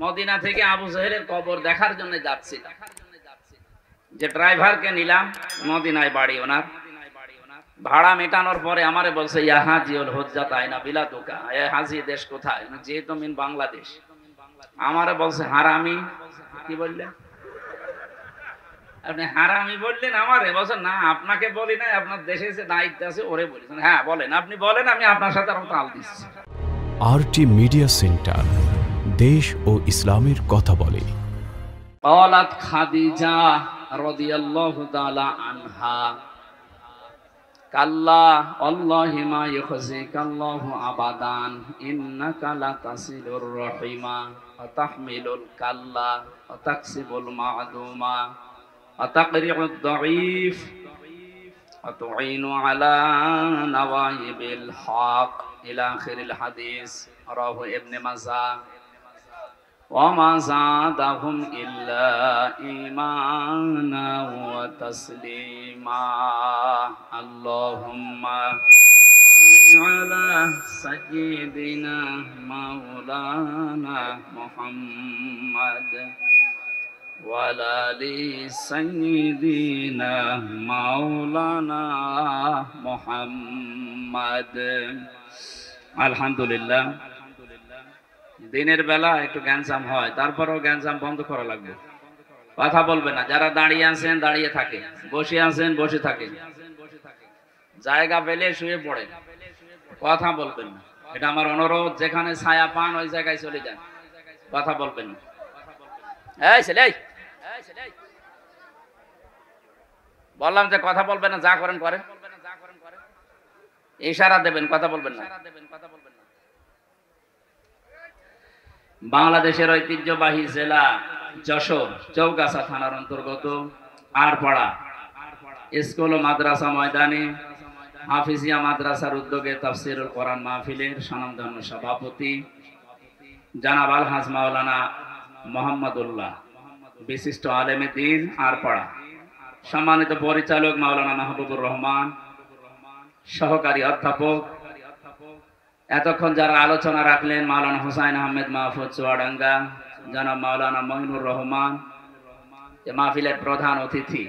Medina থেকে আবু জাহেলের কবর দেখার জন্য যাচ্ছি, যে ড্রাইভারকে নিলাম মদিনায় বাড়ি ওনার, ভাড়া মেটানোর পরে আমারে বলছে ইয়া হাজিউল হুজ্জাত আইনা বিলাদুকা, এ হাজি দেশ কোথায়? যেহেতু মিন বাংলাদেশ। আমারে বলছে হারামি। কি বললেন আপনি? হারামি বললেন আমারে? বলছেন না আপনাকে বলি নাই, আপনার দেশে যে দায়িত্ব আছে ওরে বলেছেন। হ্যাঁ বলেন, আপনি বলেন, আমি আপনার সাথে আরো তাল দিচ্ছি। আরটি মিডিয়া সেন্টার, দেশ ও ইসলামের কথা বলে। قالت খাদিজা রাদিয়াল্লাহু তাআলা আনহা কাল্লা আল্লাহি মা ইউখজিকাল্লাহু আবাদান ইন্নাকা লাতাসিলুর রাহিমা ওয়া তাহমিলুল কাল্লা ওয়া তাকসিবুল মা'দুমা ওয়া তাকরিউদ দাঈফ ওয়া তুঈনু আলা নাওয়াইবিল হক ইলা আখিরিল হাদিস। রাহু ইবনে মাজাহ। وما زادهم إلا إيمانا وتسليما اللهم صل على سيدنا مولانا محمد وعلى آل سيدنا مولانا محمد। الحمد لله। দিনের বেলা একটু গ্যাঞ্জাম হয়, তারপরেও গ্যাঞ্জাম বন্ধ করা লাগবে। কথা বলবে না। যারা দাঁড়িয়ে আছেন দাঁড়িয়ে থাকে, বসে আছেন বসে থাকে, জায়গা পেলে শুয়ে পড়ে, কথা বলবেন না। এটা আমার অনুরোধ। যেখানে ছায়া পান ওই জায়গায় চলে যান, কথা বলবেন না। এই ছেলে, বললাম যে কথা বলবেন না, যা করেন করেন, ইশারা দেবেন, কথা বলবেন না। বাংলাদেশের ঐতিহ্যবাহী জেলা যশোর চৌগাছা থানার অন্তর্গত আড়পাড়া স্কুল ও মাদ্রাসা ময়দানে হাফিজিয়া মাদ্রাসার উদ্যোগে তাফসিরুল কোরআন মাহফিলের স্বনামধন্য সভাপতি জনাব আলহাজ মাওলানা মোহাম্মদুল্লাহ, বিশিষ্ট আলেমে দ্বীন আড়পাড়া, সম্মানিত পরিচালক মাওলানা মাহবুবুর রহমান, সহকারী অধ্যাপক, এতক্ষণ যারা আলোচনা রাখলেন মাওলানা হুসাইন আহমেদ মাহফুজ চুয়াডাঙ্গা, জনাব মাওলানা মঈনুর রহমান, মাহফিলের প্রধান অতিথি,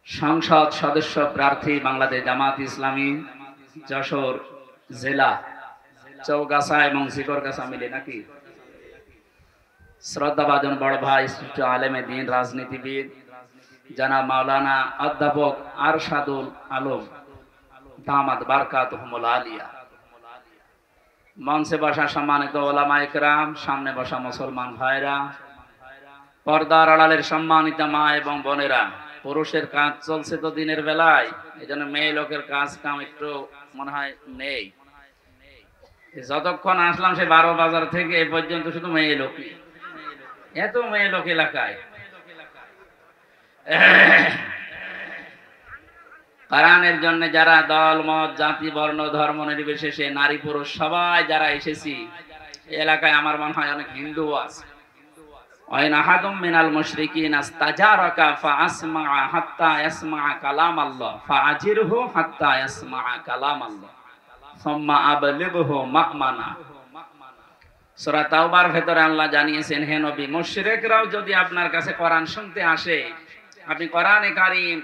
সংসদ সদস্য প্রার্থী বাংলাদেশ জামাত ইসলামী যশোর জেলা চৌগাছা এবং শিকরগাছা মিলে নাকি, শ্রদ্ধাভাজন বড় ভাই শ্রেষ্ঠ আলেমে দ্বীন রাজনীতিবিদ জনাব মাওলানা অধ্যাপক আরশাদুল আলম দামাত বারকাতুহুমুল আলিয়া, মঞ্চে বসা সম্মানিত ওলামা ইকরাম, সামনে বসা মুসলমান ভাইরা, পর্দার আড়ালের সম্মানিত মা এবং বোনেরা, পুরুষের কাজ চলছে তো দিনের বেলায়, এই জন্য মেয়ে লোকের কাজ কাম একটু মনে হয় নেই। যতক্ষণ আসলাম সে 12 বাজার থেকে এ পর্যন্ত শুধু মেয়ে লোক, এত মেয়ে লোক এলাকায়। কোরআনের জন্য যারা দল মত জাতি বর্ণ ধর্ম নির্বিশেষে নারী পুরুষ সবাই যারা এসেছি, এলাকায় আমার মনে হয় অনেক হিন্দু আছে। ওয়াইন আহাদুম মিনাল মুশরিকিন আস্তাজারাকা ফাআসমা হাত্তা ইয়াসমা কালাম আল্লাহ ফাআজিরহু হাত্তা ইয়াসমা কালাম আল্লাহ সুম্মা আবলিগহু মা'মানা। সূরা তাওবার ভেতরে আল্লাহ জানিয়েছেন, হে নবী, মুশরিকরাও যদি আপনার কাছে কোরআন শুনতে আসে, আপনি কোরআনে কারীম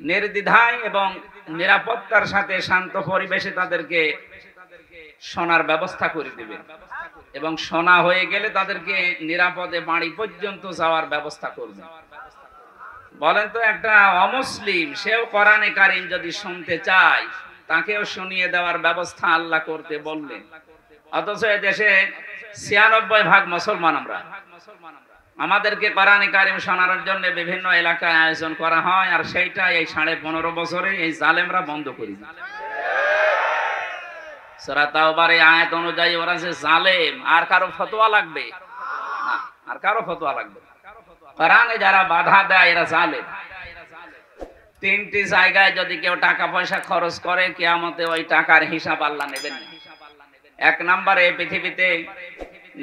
নির্দ্বিধায় এবং নিরাপত্তার সাথে শান্ত পরিবেশে তাদেরকে শোনার ব্যবস্থা করে দিবেন, এবং শোনা হয়ে গেলে তাদেরকে নিরাপদে বাড়ি পর্যন্ত যাওয়ার ব্যবস্থা করবেন। বলেন তো, একটা অমুসলিম সেও কোরআনে কারীম যদি শুনতে চায়, তাকেও শুনিয়ে দেওয়ার ব্যবস্থা আল্লাহ করতে বললেন। অথচ এই দেশে 96% মুসলমান আমরা, আমাদেরকে কোরআনে কারীম শোনানোর জন্য বিভিন্ন এলাকায় আয়োজন করা হয়, আর সেইটা এই 15.5 বছরে এই জালেমরা বন্ধ করে দিয়েছে। সূরা তাওবার এই আয়াত অনুযায়ী ওরা যে জালেম, আর কারো ফতোয়া লাগবে না, আর কারো ফতোয়া লাগবে না। কোরআনে যারা বাধা দেয় এরা জালেম। 3টি জায়গায় যদি কেউ টাকা পয়সা খরচ করে, কিয়ামতে ওই টাকার হিসাব আল্লাহ নেবেন না। 1 নম্বরে পৃথিবীতে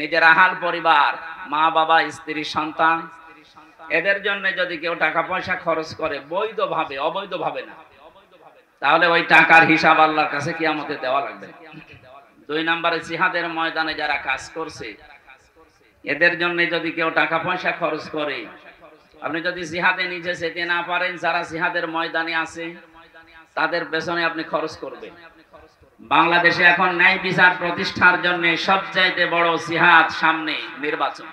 নিজের আহাল পরিবার, মা বাবা স্ত্রী সন্তান, এদের জন্য যদি কেউ টাকা পয়সা খরচ করে বৈধভাবে, অবৈধভাবে না, তাহলে ওই টাকার হিসাব আল্লাহর কাছে কিয়ামতে দেওয়া লাগবে। 2 নম্বরে জিহাদের ময়দানে যারা কাজ করছে এদের জন্য যদি কেউ টাকা পয়সা খরচ করে, আপনি যদি জিহাদে নিজে যেতে না পারেন, যারা জিহাদের ময়দানে আছে তাদের পেছনে আপনি খরচ করবেন। বাংলাদেশে এখন ন্যায় বিচার প্রতিষ্ঠার জন্য সবচাইতে বড় জিহাদ সামনে নির্বাচন।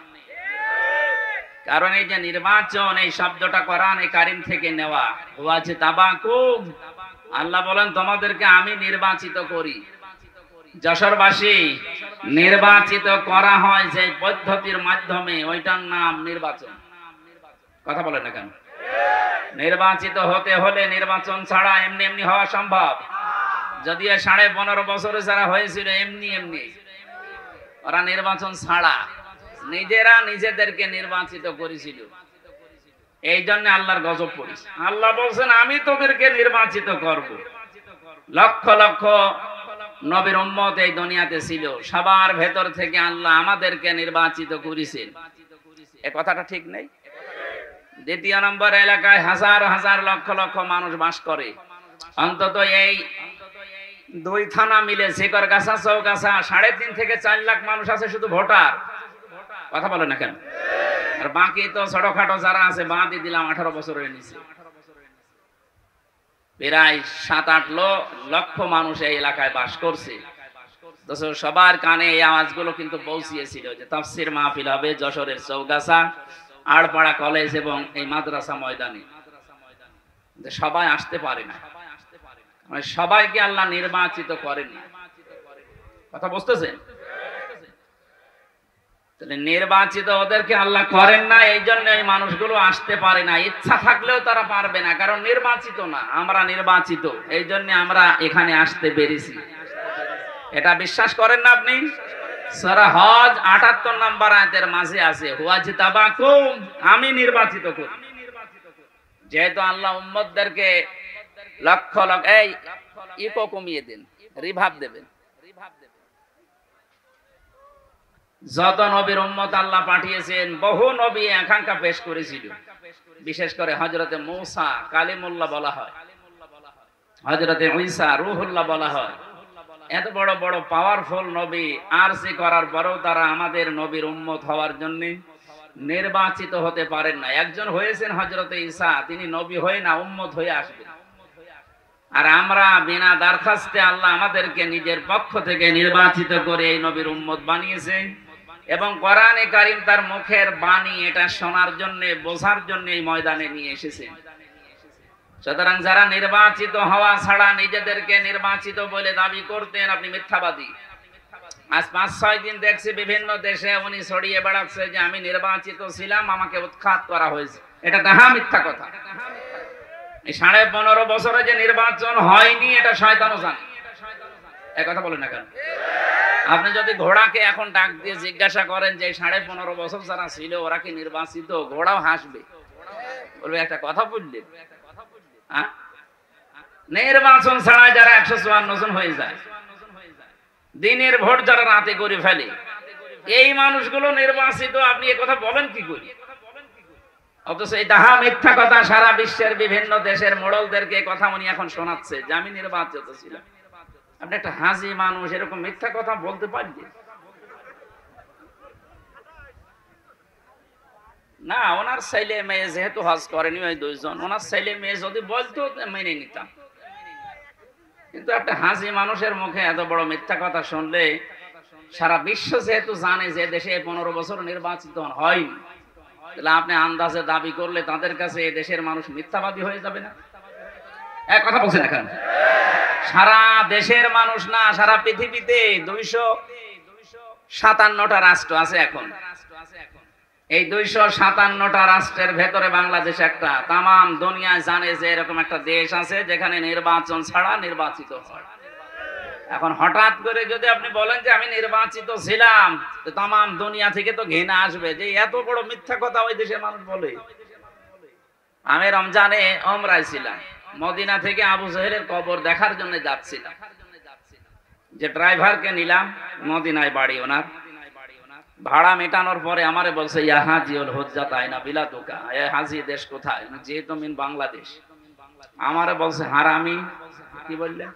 কারণ এই যে নির্বাচন, এই শব্দটা কোরআনে কারীম থেকে নেওয়া। ওয়াজে তাবাকুম, আল্লাহ বলেন তোমাদেরকে আমি নির্বাচিত করি। যশোরবাসী, নির্বাচিত করা হয় যে পদ্ধতির মাধ্যমে, ওইটার নাম নির্বাচন। কথা বলেন না কেন? নির্বাচিত হতে হলে নির্বাচন ছাড়া এমনি এমনি হওয়া সম্ভব? যদিও 15.5 বছরে যারা হয়েছিল এমনি এমনি, ওরা নির্বাচন ছাড়া নিজেরা নিজেদেরকে নির্বাচিত করেছিল। এই জন্য আল্লাহর গজব পড়েছে। আল্লাহ বলছেন আমি তোদেরকে নির্বাচিত করব। লক্ষ লক্ষ নবীর উম্মত এই দুনিয়াতে ছিল, সবার ভেতর থেকে আল্লাহ আমাদেরকে নির্বাচিত করেছেন। এই কথাটা ঠিক নেই? দ্বিতীয় নম্বর, এলাকায় হাজার হাজার লক্ষ লক্ষ মানুষ বাস করে। অন্তত এই 2 থানা মিলে শিকরগাছা, চৌগাছা 3.5 থেকে 4 লাখ মানুষ আছে শুধু ভোটার। কথা বলে না কেন? আর বাকি তো ছোটখাটো যারা আছে বাদ দিলাম 18 বছরের নিচে। প্রায় 7-8 লক্ষ মানুষ এই এলাকায় বাস করছে। তো সবার কানে এই আওয়াজগুলো কিন্তু পৌঁছিয়েছিল যে তাফসীর মাহফিল হবে যশোরের চৌগাছা, আড়পাড়া কলেজ এবং এই মাদ্রাসা ময়দানে। সবাই আসতে পারে না, মানে সবাইকে আল্লাহ নির্বাচিত করেন না। কথা বুঝতেছেন? তাহলে নির্বাচিত ওদেরকে আল্লাহ করেন না, এই জন্য এই মানুষগুলো আসতে পারে না। ইচ্ছা থাকলেও তারা পারবে না, কারণ নির্বাচিত না, আমরা নির্বাচিত। এই জন্য আমরা এখানে আসতে পেরেছি। এটা বিশ্বাস করেন না আপনি? সূরা হজ 78 নম্বর আয়াতের মাঝে আছে হুয়াজতাবাকুম, আমি নির্বাচিত করি। যেহেতু আল্লাহ উম্মতদেরকে লক্ষ লক্ষ, এই ইকো কমিয়ে দেন, রিভাব দেবেন। যত নবীর উম্মত আল্লাহ পাঠিয়েছেন, বহু নবী আকাঙ্ক্ষা পেশ করেছিল। বিশেষ করে হযরতে মূসা কালিমুল্লাহ বলা হয়, হযরতে ঈসা রূহুল্লাহ বলা হয়। এত বড় বড় পাওয়ারফুল নবী আরজি করার পরেও তারা আমাদের নবীর উম্মত হওয়ার জন্য নির্বাচিত হতে পারেন না। একজন হয়েছেন হযরতে ঈসা, তিনি নবী হয়ে না উম্মত হয়ে আসবেন। আর আমরা বিনা দরখাস্তে আল্লাহ আমাদেরকে নিজের পক্ষ থেকে নির্বাচিত করে এই নবীর উম্মত বানিয়েছে। এবং কোরআনে কারীম তার মুখের বাণী এটা শোনার জন্য, বোঝার জন্য এই ময়দানে নিয়ে এসেছেন। সুতরাং যারা নির্বাচিত হওয়া ছাড়া নিজেদেরকে নির্বাচিত বলে দাবি করতেন, আপনি মিথ্যাবাদী। আজ 5-6 দিন দেখছি বিভিন্ন দেশে উনি ছড়িয়ে বেড়াচ্ছে যে আমি নির্বাচিত ছিলাম, আমাকে উৎখাত করা হয়েছে। এটা ডাহা মিথ্যা কথা। এই 15.5 বছরে যে নির্বাচন হয়নি এটা শয়তানও জানে। এই কথা বলেন না কেন? আপনি যদি ঘোড়াকে এখন ডাক দিয়ে জিজ্ঞাসা করেন যে 15.5 বছর যারা ছিল ওরা কি নির্বাচিত, ঘোড়াও হাসবে, বলবে একটা কথা বললেন। নির্বাচন ছাড়া যারা 154 জন হয়ে যায়, দিনের ভোট যারা রাতে করে ফেলে, এই মানুষগুলো নির্বাচিত, আপনি এই কথা বলেন কি করে? অথচ এই ডাহা মিথ্যা কথা সারা বিশ্বের বিভিন্ন দেশের মোড়লদেরকে কথা উনি এখন শোনাচ্ছে যে আমি নির্বাচিত ছিলাম। আপনি একটা হাজি মানুষ এরকম মিথ্যা কথা বলতে পারবেন না? ওনার ছেলে মেয়ে যেহেতু হজ করেনি ওই 2 জন, ওনার ছেলে মেয়ে যদি বলতো মেনে নিতাম। কিন্তু একটা হাজি মানুষের মুখে এত বড় মিথ্যা কথা শুনলে সারা বিশ্ব যেহেতু জানে যে দেশে 15 বছর নির্বাচিত হয়নি, তাহলে আপনি আন্দাজে দাবি করলে তাদের কাছে এই দেশের মানুষ মিথ্যাবাদী হয়ে যাবে না? এক কথা বলছেন এখন? সারা দেশের মানুষ না, সারা পৃথিবীতে 257টা রাষ্ট্র আছে এখন। এই 257টা রাষ্ট্রের ভেতরে বাংলাদেশ একটা। তামাম দুনিয়া জানে যে এরকম একটা দেশ আছে যেখানে নির্বাচন ছাড়া নির্বাচিত হয়। এখন হঠাৎ করে যদি আপনি বলেন যে আমি নির্বাচিত ছিলাম, তো তামাম দুনিয়া থেকে তো ঘৃণা আসবে যে এত বড় মিথ্যা কথা ওই দেশের মানুষ বলে। আমি রমজানে ওমরায় ছিলাম, মদিনা থেকে আবু জাহেলের কবর দেখার জন্য যাচ্ছিলাম। যে ড্রাইভারকে নিলাম, মদিনায় বাড়ি ওনার, ভাড়া মেটানোর পরে আমারে বলছে ইয়া হাজিউল হুজ্জাত আইনা বিলাদুকা, এ হাজি দেশ কোথায়? যেহেতু মিন বাংলাদেশ। আমারে বলছে হারামি। কি বললেন?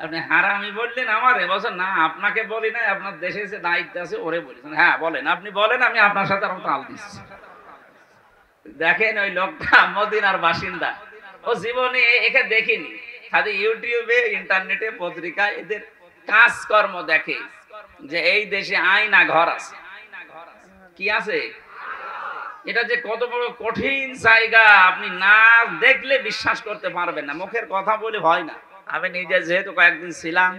আপনি হারামি বললেন আমার এবছর না, আপনাকে বলি না, আপনার দেশে যে দায়িত্ব আছে ওরে বলেছেন। হ্যাঁ বলেন, আপনি বলেন, আমি আপনার সাথে আরো তাল দিচ্ছি। দেখেন ওই লোকটা মদিনার বাসিন্দা, ও জীবনে একে দেখিনি, খালি ইউটিউবে ইন্টারনেটে পত্রিকায় এদের কাজকর্ম দেখে যে এই দেশে আয়না ঘর আছে। কি আছে? এটা যে কত বড় কঠিন জায়গা আপনি না দেখলে বিশ্বাস করতে পারবেন না। মুখের কথা বলে হয় না। আমি নিজে যেহেতু কয়েকদিন ছিলাম,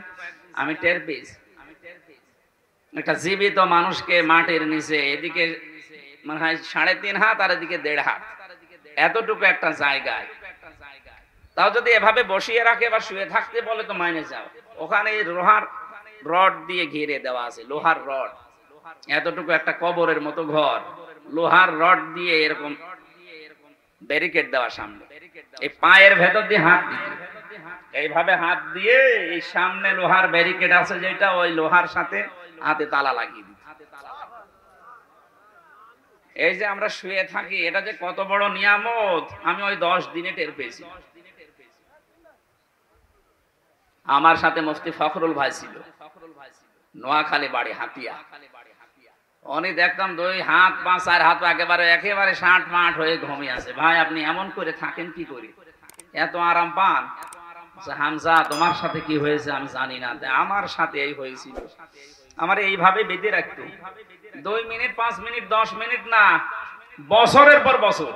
আমি টের পেয়েছি একটা জীবিত মানুষকে মাটির নিচে, এদিকে মানে হয় 3.5 হাত আর এদিকে 1.5 হাত, এতটুকু একটা জায়গায়, তাও যদি এভাবে বসিয়ে রাখে বা শুয়ে থাকতে বলে তো মাইনে যাও। ওখানে লোহার রড দিয়ে ঘিরে দেওয়া আছে, লোহার রড, এতটুকু একটা কবরের মতো ঘর, লোহার রড দিয়ে এরকম ব্যারিকেড দেওয়া সামনে। এই পায়ের ভেতর দিয়ে হাত দিতে, এইভাবে হাত দিয়ে এই সামনে লোহার ব্যারিকেড আছে যেটা, ওই লোহার সাথে হাতে তালা লাগিয়ে দিতে। এই যে আমরা শুয়ে থাকি, এটা যে কত বড় নিয়ামত আমি ওই 10 দিনে টের পেয়েছি। আমার সাথে মুফতি ফখরুল ভাই ছিল, নোয়াখালী বাড়ি, হাতিয়া। উনি দেখতাম 2 হাত 5 4 হাত একেবারে 60 মাঠ হয়ে ঘুমিয়ে আছে। ভাই আপনি এমন করে থাকেন কি করে, এত আরাম পান? হামজা তোমার সাথে কি হয়েছে আমি জানি না, আমার সাথে এই হয়েছিল। আমার এইভাবে বেঁধে রাখতো, 2 মিনিট 5 মিনিট 10 মিনিট না, বছরের পর বছর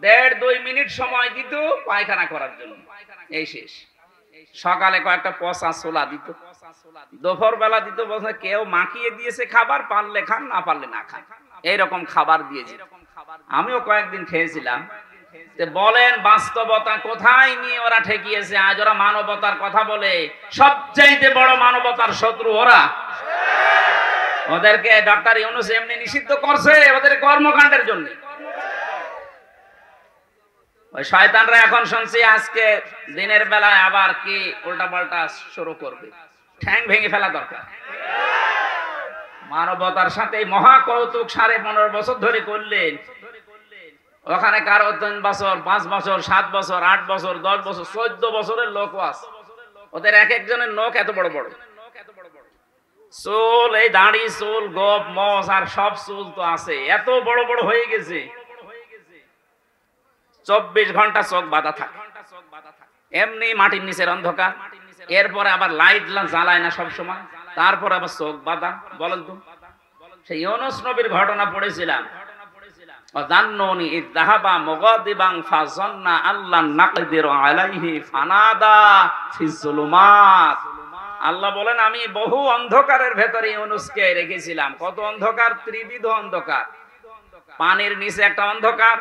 1.5-2 মিনিট সময় দিত পায়খানা করার জন্য, এই শেষ। সকালে কয়েকটা পচা ছোলা দিত, দুপুর বেলা দিত, বলছে কেউ মাখিয়ে দিয়েছে খাবার, পারলে খান না পারলে না খান, এইরকম খাবার দিয়েছে। আমিও কয়েকদিন খেয়েছিলাম। বলেন বাস্তবতা কোথায় নিয়ে ওরা ঠেকিয়েছে? আজ ওরা মানবতার কথা বলে, সবচাইতে বড় মানবতার শত্রু ওরা। ওদেরকে ডক্টর ইউনূস এমনি নিষিদ্ধ করছে ওদের কর্মকাণ্ডের জন্য। ওই শয়তানরা এখন শুনছি আজকে দিনের বেলায় আবার কি উল্টাপাল্টা শুরু করবে, ঠ্যাং ভেঙে ফেলা দরকার। মানবতার সাথে মহা কৌতুক 15.5 বছর ধরে করলেন। ওখানে কারো 3 বছর 5 বছর 7 বছর 8 বছর 10 বছর 14 বছরের লোক আছে। ওদের এক একজনের নখ এত বড় বড়, চুল, এই দাড়ি, চুল, গোপ, মোষ আর সব চুল তো আছে, এত বড় বড় হয়ে গেছে। 24 ঘন্টা চোখ বাঁধা থাকে, এমনি মাটির নিচের অন্ধকার। এরপরে আবার লাইট জ্বালায় না সব সময়, তারপর আবার চোখ বাঁধা। বলেন তো, সেই ইউনূস নবীর ঘটনা পড়েছিলাম। ওয়াজান্নুনি ইয যাহাবা মুগাদিবান ফাযান্না আল্লাহ নাকদিরু আলাইহি ফানাদা ফিজ যুলুমাত। আল্লাহ বলেন আমি বহু অন্ধকারের ভেতরে ইউনূসকে রেখেছিলাম। কত অন্ধকার? ত্রিবিধ অন্ধকার। পানির নিচে একটা অন্ধকার,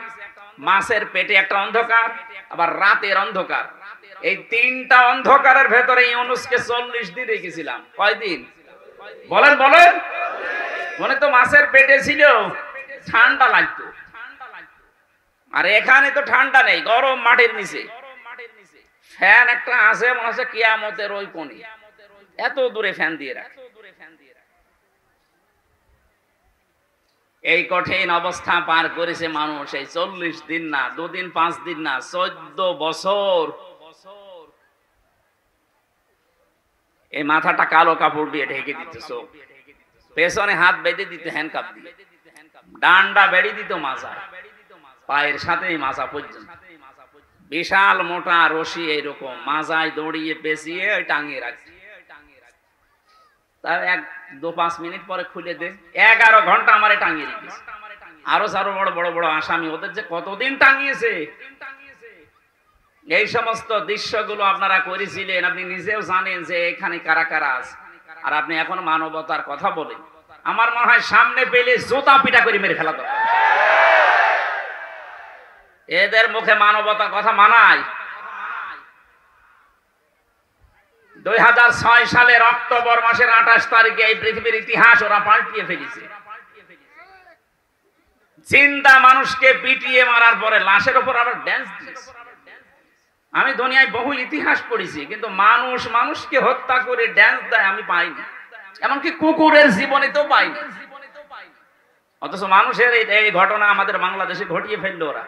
মাছের পেটে একটা অন্ধকার, আবার রাতের অন্ধকার। এই 3টা অন্ধকারের ভেতরে ইউনূসকে 40 দিন রেখেছিলাম। কয়দিন? বলেন বলেন। মনে তো মাছের পেটে ছিল, ঠান্ডা লাগতো, আর এখানে তো ঠান্ডা নেই, গরম মাটির নিচে। ফ্যান একটা আছে, মনে হচ্ছে কিয়ামতের ওই কোণে, এত দূরে ফ্যান দিয়ে রাখে। এই কঠিন অবস্থা পার করেছে মানুষ এই 40 দিন না, 2 দিন 5 দিন না, 14 বছর। এই মাথাটা কালো কাপড় দিয়ে ঢেকে দিত, চোখ, পেছনে হাত বেঁধে দিত হ্যান্ডকাপ দিয়ে, ডান্ডা বেড়ে দিত মাথায়, পায়ের সাথে মাথা পর্যন্ত বিশাল মোটা রশি এইরকম মাজায় দড়িয়ে পেঁচিয়ে টাঙিয়ে রাখছে। তার 1-2-5 মিনিট পরে খুলে দে, 11 ঘন্টা আমারে টাঙিয়ে রেখেছে। আরো বড় বড় বড় আসামি, ওদের যে কতদিন টাঙিয়েছে। এই সমস্ত দৃশ্যগুলো আপনারা করেছিলেন, আপনি নিজেও জানেন যে এখানে কারা কারা আছে। আর আপনি এখন মানবতার কথা বলেন, আমার মনে হয় সামনে পেলে জুতা পিটা করে মেরে ফেলা দরকার। এদের মুখে মানবতার কথা মানায়? 2006 সালের অক্টোবর মাসের 28 তারিখে এই পৃথিবীর ইতিহাস ওরা পাল্টিয়ে ফেলেছে। জিন্দা মানুষকে পিটিয়ে মারার পরে লাশের উপর আবার ড্যান্স দিয়েছে। আমি দুনিয়ায় বহু ইতিহাস পড়েছি, কিন্তু মানুষ মানুষকে হত্যা করে ড্যান্স দেয় আমি পাইনি, এমনকি কুকুরের জীবনে তো পাইনি। অথচ মানুষের এই ঘটনা আমাদের বাংলাদেশে ঘটিয়ে ফেললো ওরা।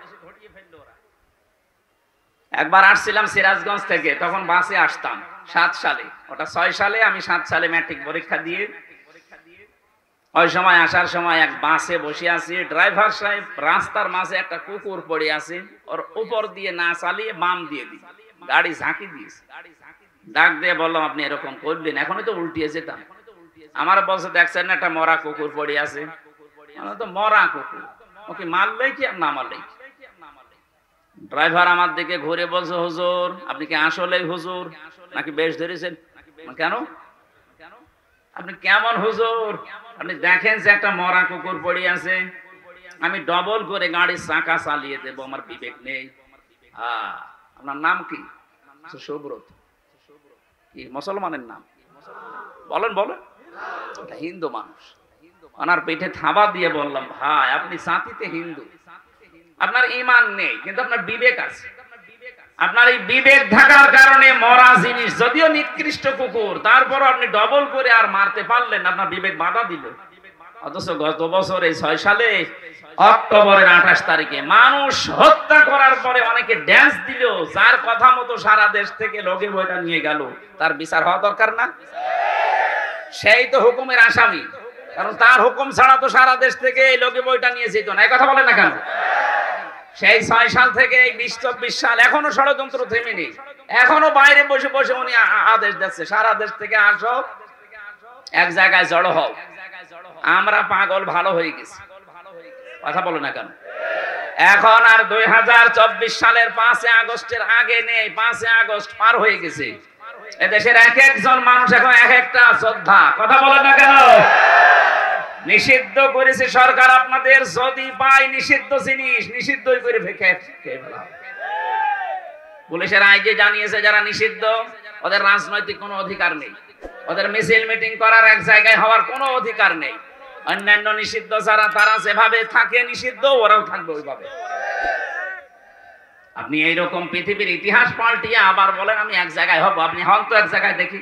একবার আসছিলাম সিরাজগঞ্জ থেকে, তখন বাসে আসতাম, 7 সালে, ওটা 6 সালে, আমি 7 সালে ম্যাট্রিক পরীক্ষা দিয়ে ওই সময় আসার সময় এক বাসে বসে আছি, ড্রাইভার সাহেব রাস্তার মাঝে একটা কুকুর পড়ে আছে, ওর উপর দিয়ে না চালিয়ে বাম দিয়ে দিই, গাড়ি ঝাঁকি দিয়েছে। ডাক দিয়ে বললাম আপনি এরকম করবেন, এখনই তো উল্টিয়ে যেতাম। আমার বলছে দেখছেন না একটা মরা কুকুর পড়ে আছে, তো মরা কুকুর, ওকে মারলেই কি আর না মারলেই। ড্রাইভার আমার দিকে ঘুরে বলছে হুজুর আপনি কি আসলেই হুজুর নাকি বেশ ধরেছেন? কেন, আপনি কেমন হুজুর? আপনি দেখেন যে একটা মরা কুকুর পড়ে আছে, আমি ডবল করে গাড়ির চাকা চালিয়ে দেবো, আমার বিবেক নেই। আপনার নাম কি? সুব্রত। কি মুসলমানের নাম? বলেন বলেন। হিন্দু মানুষ। ওনার পেটে থাবা দিয়ে বললাম ভাই আপনি জাতিতে হিন্দু, আপনার ঈমান নেই কিন্তু আপনার বিবেক আছে। আপনার এই বিবেক থাকার কারণে মরা জিনিস যদিও নিকৃষ্ট কুকুর, তারপর আপনি ডবল করে আর মারতে পারলেন, আপনার বিবেক বাধা দিল। অথচ গত বছর এই 6 সালে অক্টোবরের 28 তারিখে মানুষ হত্যা করার পরে অনেকে ড্যান্স দিল, যার কথা মতো সারা দেশ থেকে লোকে বইটা নিয়ে গেল, তার বিচার হওয়া দরকার না? সেই তো হুকুমের আসামি, কারণ তার হুকুম ছাড়া তো সারা দেশ থেকে এই লোকে বইটা নিয়ে যেত না। এই কথা বলে না কেন? সেই 6 সাল থেকে এই 20-24 সাল এখনো ষড়যন্ত্র থেমেনি, এখনো বাইরে বসে বসে উনি আদেশ দিচ্ছে সারা দেশ থেকে আসো, এক জায়গায় জড়ো হও। আমরা পাগল ভালো হয়ে গেছি, কথা বলো না কেন? এখন আর 2024 সালের 5 আগস্টের আগে নেই, 5 আগস্ট পার হয়ে গেছে। এদেশের এক একজন মানুষ এখন এক একটা যোদ্ধা, কথা বলে না কেন? নিষিদ্ধ করেছে সরকার আপনাদের, যদি পাই নিষিদ্ধ জিনিস নিষিদ্ধই করে খেয়ে ফেলা। পুলিশের আইজি জানিয়েছে যারা নিষিদ্ধ ওদের রাজনৈতিক কোনো অধিকার নেই, ওদের মিছিল মিটিং করার এক জায়গায় হওয়ার কোনো অধিকার নেই। অন্যান্য নিষিদ্ধ যারা তারা যেভাবে থাকে নিষিদ্ধ ওরাও থাকবে ওইভাবে। আপনি এইরকম পৃথিবীর ইতিহাস পাল্টিয়ে আবার বলেন আমি এক জায়গায় হব, আপনি হন তো এক জায়গায় দেখি।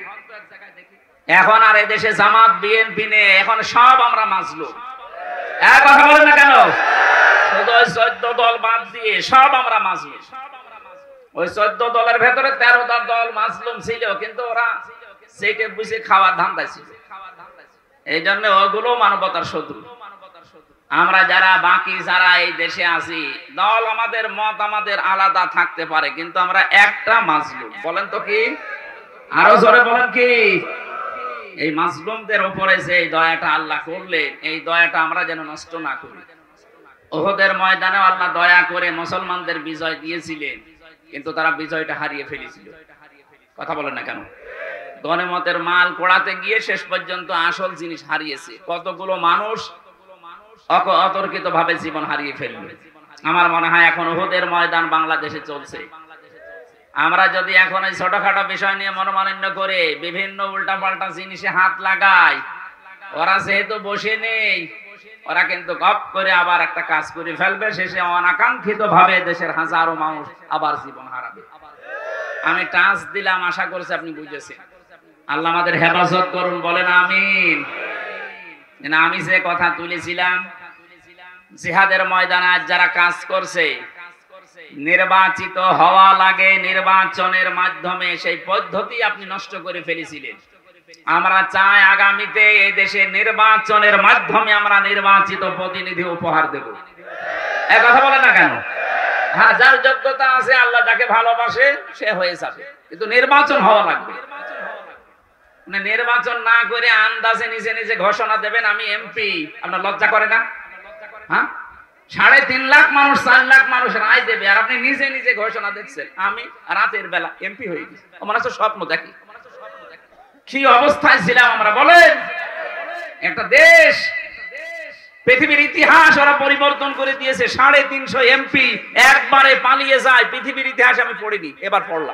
এখন আর এদেশে জামাত বিএনপি নেই, এখন সব আমরা মাজলুম। এক কথা বলেন না কেন? শুধু ওই 14 দল বাদ দিয়ে সব আমরা মাজলুম। ওই 14 দলের ভেতরে 13টা দল মাজলুম ছিল, কিন্তু ওরা সেটে বুঝে খাওয়ার ধান্দা ছিল, এই জন্য ওগুলো মানবতার শত্রু। আমরা যারা বাকি যারা এই দেশে আছি, দল আমাদের মত আমাদের আলাদা থাকতে পারে, কিন্তু আমরা একটা মাজলুম। বলেন তো কি? আরো জোরে বলেন কি? এই মাজলুমদের উপরে যে এই দয়াটা আল্লাহ করলেন, এই দয়াটা আমরা যেন নষ্ট না করি। উহুদের ময়দানে আল্লাহ দয়া করে মুসলমানদের বিজয় দিয়েছিলেন, কিন্তু তারা বিজয়টা হারিয়ে ফেলেছিল। কথা বলেন না কেন? গনিমতের মাল কোড়াতে গিয়ে শেষ পর্যন্ত আসল জিনিস হারিয়েছে। কতগুলো মানুষ অতর্কিত ভাবে জীবন হারিয়ে ফেলবে। আমার মনে হয় এখন উহুদের ময়দান বাংলাদেশে চলছে। আমরা যদি এখন এই ছোটখাটো বিষয় নিয়ে মনোমালিন্য করে বিভিন্ন উল্টাপাল্টা জিনিসে হাত লাগাই, ওরা যেহেতু বসে নেই, ওরা কিন্তু গপ করে আবার একটা কাজ করে ফেলবে, শেষে অনাকাঙ্ক্ষিত ভাবে দেশের হাজারো মানুষ আবার জীবন হারাবে। আমি টাচ দিলাম, আশা করছি আপনি বুঝেছেন। আল্লাহ আমাদের হেফাজত করুন, বলেন আমিন। আমি যে কথা তুলেছিলাম, জিহাদের ময়দানে আজ যারা কাজ করছে, নির্বাচিত হওয়া লাগে নির্বাচনের মাধ্যমে, সেই পদ্ধতি আপনি নষ্ট করে ফেলেছিলেন। আমরা চাই আগামীতে এই দেশে নির্বাচনের মাধ্যমে আমরা নির্বাচিত প্রতিনিধি উপহার দেব। এক কথা বলে না কেন? হ্যাঁ, যার যোগ্যতা আছে, আল্লাহ যাকে ভালোবাসে সে হয়ে যাবে, কিন্তু নির্বাচন হওয়া লাগবে। নির্বাচন না করে আন্দাজে নিজে নিজে ঘোষণা দেবেন আমি এমপি, আপনার লজ্জা করে না? হ্যাঁ, 3.5 লাখ মানুষ 4 লাখ মানুষ রায় দেবে, আর আপনি নিজে নিজে ঘোষণা দিচ্ছেন আমি রাতের বেলা এমপি হয়ে গেছি। আমার তো স্বপ্ন দেখি, কি অবস্থায় ছিলাম আমরা বলেন? একটা দেশ, পৃথিবীর ইতিহাস ওরা পরিবর্তন করে দিয়েছে। 350 এমপি একবারে পালিয়ে যায়, পৃথিবীর ইতিহাস আমি পড়িনি, এবার পড়লাম।